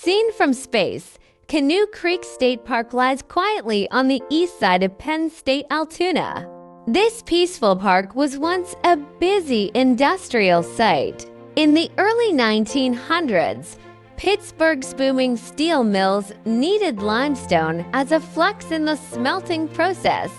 Seen from space, Canoe Creek State Park lies quietly on the east side of Penn State, Altoona. This peaceful park was once a busy industrial site. In the early 1900s, Pittsburgh's booming steel mills needed limestone as a flux in the smelting process.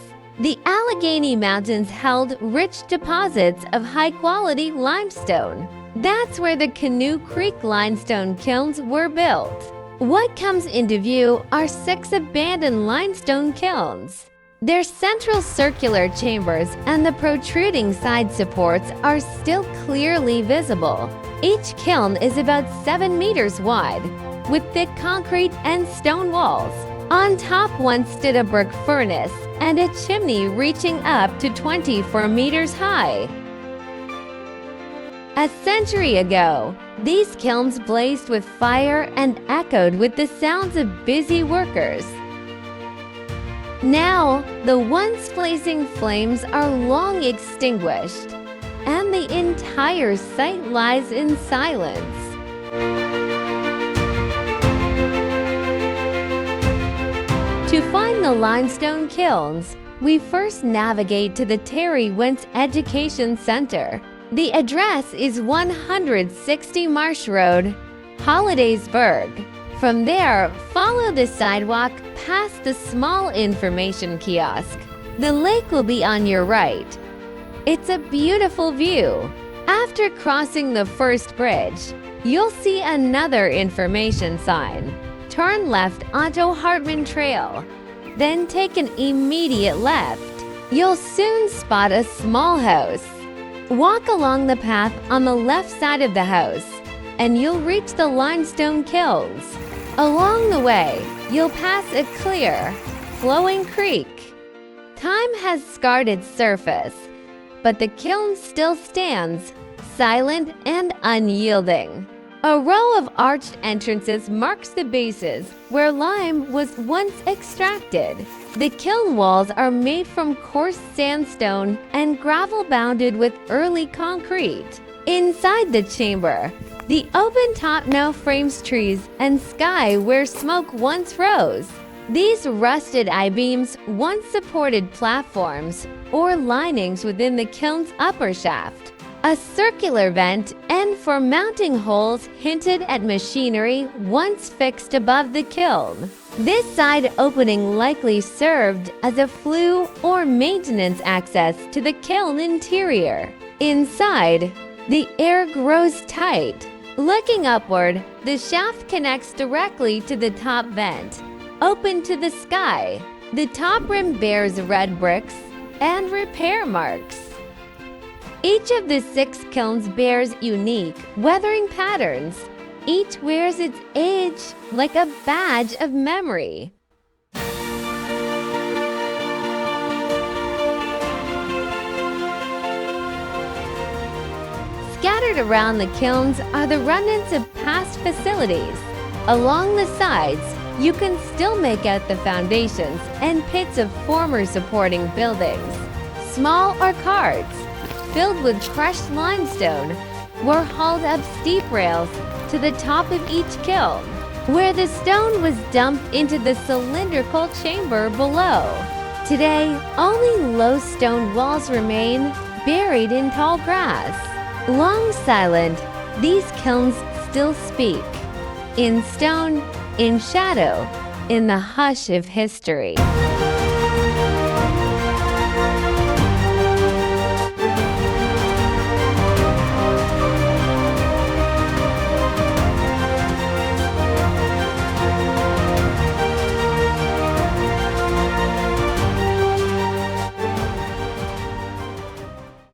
The Allegheny Mountains held rich deposits of high-quality limestone. That's where the Canoe Creek limestone kilns were built. What comes into view are 6 abandoned limestone kilns. Their central circular chambers and the protruding side supports are still clearly visible. Each kiln is about 7 meters wide, with thick concrete and stone walls. On top once stood a brick furnace and a chimney reaching up to 24 meters high. A century ago, these kilns blazed with fire and echoed with the sounds of busy workers. Now, the once blazing flames are long extinguished, and the entire site lies in silence. To find the limestone kilns, we first navigate to the Terry Wentz Education Center. The address is 160 Marsh Road, Hollidaysburg. From there, follow the sidewalk past the small information kiosk. The lake will be on your right. It's a beautiful view. After crossing the first bridge, you'll see another information sign. Turn left onto Hartman Trail, then take an immediate left. You'll soon spot a small house. Walk along the path on the left side of the house, and you'll reach the limestone kilns. Along the way, you'll pass a clear, flowing creek. Time has scarred its surface, but the kiln still stands, silent and unyielding. A row of arched entrances marks the bases where lime was once extracted. The kiln walls are made from coarse sandstone and gravel bounded with early concrete. Inside the chamber, the open top now frames trees and sky where smoke once rose. These rusted I-beams once supported platforms or linings within the kiln's upper shaft. A circular vent and for mounting holes hinted at machinery once fixed above the kiln. This side opening likely served as a flue or maintenance access to the kiln interior. Inside, the air grows tight. Looking upward, the shaft connects directly to the top vent, open to the sky. The top rim bears red bricks and repair marks. Each of the 6 kilns bears unique weathering patterns. Each wears its age like a badge of memory. Scattered around the kilns are the remnants of past facilities. Along the sides, you can still make out the foundations and pits of former supporting buildings. Small or carts, filled with crushed limestone, were hauled up steep rails to the top of each kiln, where the stone was dumped into the cylindrical chamber below. Today, only low stone walls remain, buried in tall grass. Long silent, these kilns still speak. In stone, in shadow, in the hush of history.